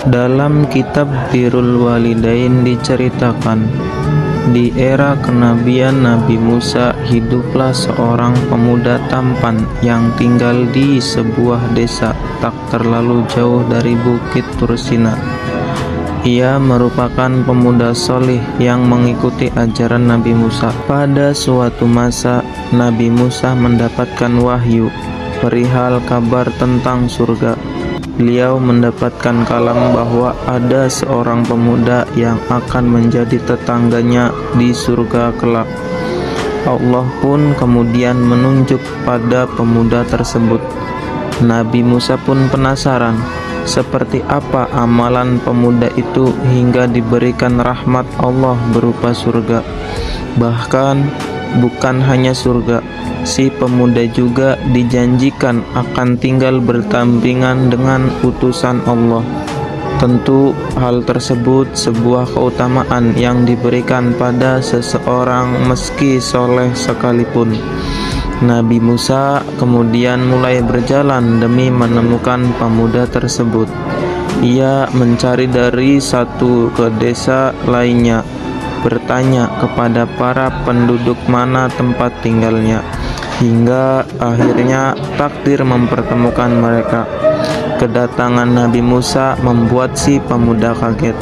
Dalam kitab Birrul Walidain diceritakan, di era kenabian Nabi Musa hiduplah seorang pemuda tampan yang tinggal di sebuah desa tak terlalu jauh dari Bukit Tursina. Ia merupakan pemuda solih yang mengikuti ajaran Nabi Musa. Pada suatu masa, Nabi Musa mendapatkan wahyu perihal kabar tentang surga. Beliau mendapatkan kalam bahwa ada seorang pemuda yang akan menjadi tetangganya di surga kelak. Allah pun kemudian menunjuk pada pemuda tersebut. Nabi Musa pun penasaran, seperti apa amalan pemuda itu hingga diberikan rahmat Allah berupa surga. Bahkan bukan hanya surga, si pemuda juga dijanjikan akan tinggal berdampingan dengan utusan Allah. Tentu hal tersebut sebuah keutamaan yang diberikan pada seseorang meski soleh sekalipun. Nabi Musa kemudian mulai berjalan demi menemukan pemuda tersebut. Ia mencari dari satu ke desa lainnya, bertanya kepada para penduduk mana tempat tinggalnya, hingga akhirnya takdir mempertemukan mereka. Kedatangan Nabi Musa membuat si pemuda kaget.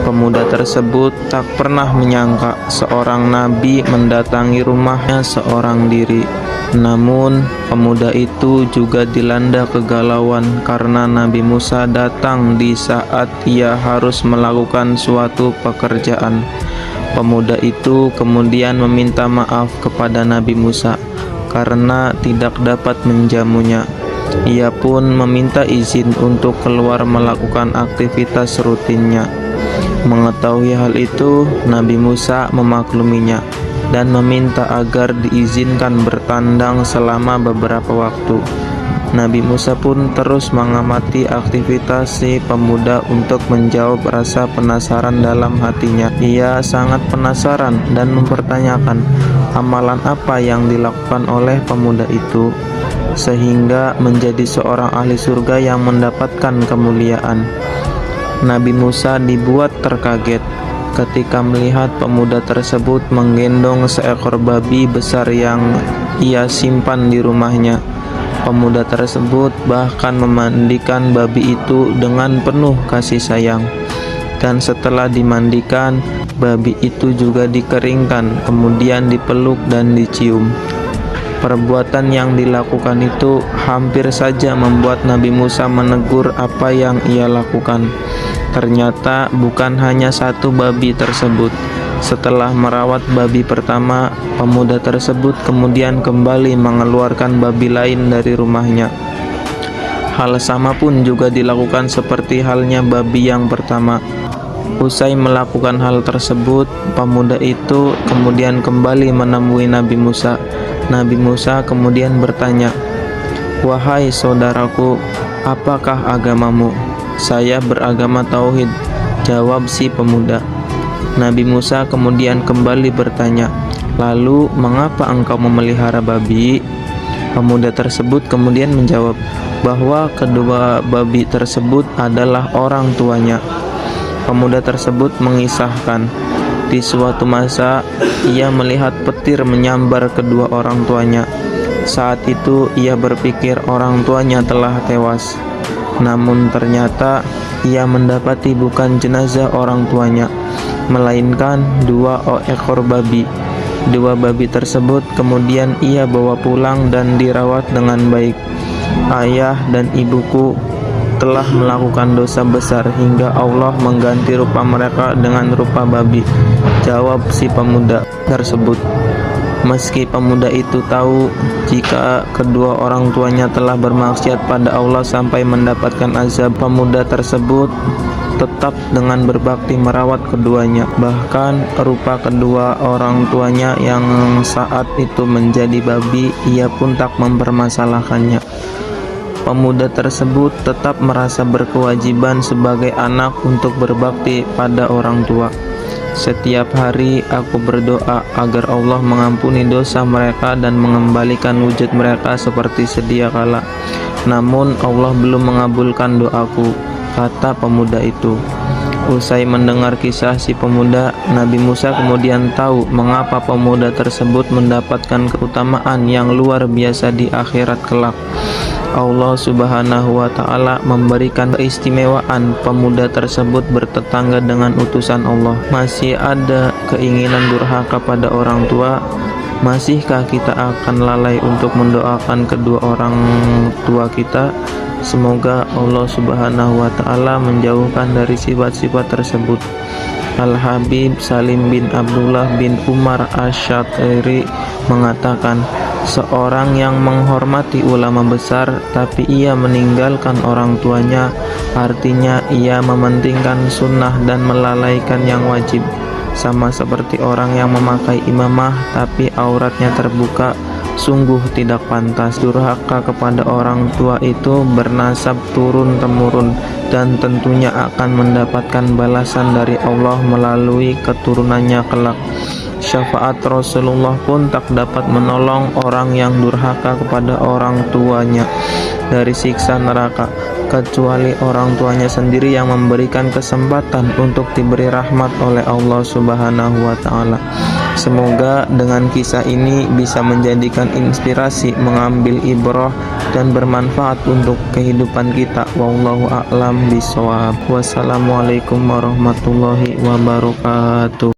Pemuda tersebut tak pernah menyangka seorang nabi mendatangi rumahnya seorang diri. Namun pemuda itu juga dilanda kegalauan karena Nabi Musa datang di saat ia harus melakukan suatu pekerjaan. Pemuda itu kemudian meminta maaf kepada Nabi Musa karena tidak dapat menjamunya. Ia pun meminta izin untuk keluar melakukan aktivitas rutinnya. Mengetahui hal itu, Nabi Musa memakluminya dan meminta agar diizinkan bertandang selama beberapa waktu. Nabi Musa pun terus mengamati aktivitas si pemuda untuk menjawab rasa penasaran dalam hatinya. Ia sangat penasaran dan mempertanyakan amalan apa yang dilakukan oleh pemuda itu sehingga menjadi seorang ahli surga yang mendapatkan kemuliaan. Nabi Musa dibuat terkaget ketika melihat pemuda tersebut menggendong seekor babi besar yang ia simpan di rumahnya. Pemuda tersebut bahkan memandikan babi itu dengan penuh kasih sayang. Dan setelah dimandikan, babi itu juga dikeringkan, kemudian dipeluk dan dicium. Perbuatan yang dilakukan itu hampir saja membuat Nabi Musa menegur apa yang ia lakukan. Ternyata bukan hanya satu babi tersebut. Setelah merawat babi pertama, pemuda tersebut kemudian kembali mengeluarkan babi lain dari rumahnya. Hal sama pun juga dilakukan seperti halnya babi yang pertama. Usai melakukan hal tersebut, pemuda itu kemudian kembali menemui Nabi Musa. Nabi Musa kemudian bertanya, "Wahai saudaraku, apakah agamamu?" "Saya beragama tauhid," jawab si pemuda. Nabi Musa kemudian kembali bertanya, "Lalu mengapa engkau memelihara babi?" Pemuda tersebut kemudian menjawab bahwa kedua babi tersebut adalah orang tuanya. Pemuda tersebut mengisahkan, di suatu masa ia melihat petir menyambar kedua orang tuanya. Saat itu ia berpikir orang tuanya telah tewas. Namun ternyata ia mendapati bukan jenazah orang tuanya, melainkan dua ekor babi. Dua babi tersebut kemudian ia bawa pulang dan dirawat dengan baik. "Ayah dan ibuku telah melakukan dosa besar hingga Allah mengganti rupa mereka dengan rupa babi," jawab si pemuda tersebut. Meski pemuda itu tahu jika kedua orang tuanya telah bermaksiat pada Allah sampai mendapatkan azab, pemuda tersebut tetap dengan berbakti merawat keduanya. Bahkan rupa kedua orang tuanya yang saat itu menjadi babi, ia pun tak mempermasalahkannya. Pemuda tersebut tetap merasa berkewajiban sebagai anak untuk berbakti pada orang tua. "Setiap hari aku berdoa agar Allah mengampuni dosa mereka dan mengembalikan wujud mereka seperti sedia kala. Namun Allah belum mengabulkan doaku. kata pemuda itu. Usai mendengar kisah si pemuda, Nabi Musa kemudian tahu mengapa pemuda tersebut mendapatkan keutamaan yang luar biasa di akhirat kelak. Allah Subhanahu wa Ta'ala memberikan keistimewaan pemuda tersebut bertetangga dengan utusan Allah. Masih ada keinginan durhaka pada orang tua? Masihkah kita akan lalai untuk mendoakan kedua orang tua kita? Semoga Allah Subhanahu wa Ta'ala menjauhkan dari sifat-sifat tersebut. Al-Habib Salim bin Abdullah bin Umar Asy-Syatiri mengatakan, seorang yang menghormati ulama besar tapi ia meninggalkan orang tuanya, artinya ia mementingkan sunnah dan melalaikan yang wajib. Sama seperti orang yang memakai imamah tapi auratnya terbuka, sungguh tidak pantas. Durhaka kepada orang tua itu bernasab turun-temurun dan tentunya akan mendapatkan balasan dari Allah melalui keturunannya kelak. Syafaat Rasulullah pun tak dapat menolong orang yang durhaka kepada orang tuanya dari siksa neraka, kecuali orang tuanya sendiri yang memberikan kesempatan untuk diberi rahmat oleh Allah Subhanahu wa Ta'ala. Semoga dengan kisah ini bisa menjadikan inspirasi, mengambil ibrah dan bermanfaat untuk kehidupan kita. Wallahu a'lam bishawab. Wassalamualaikum warahmatullahi wabarakatuh.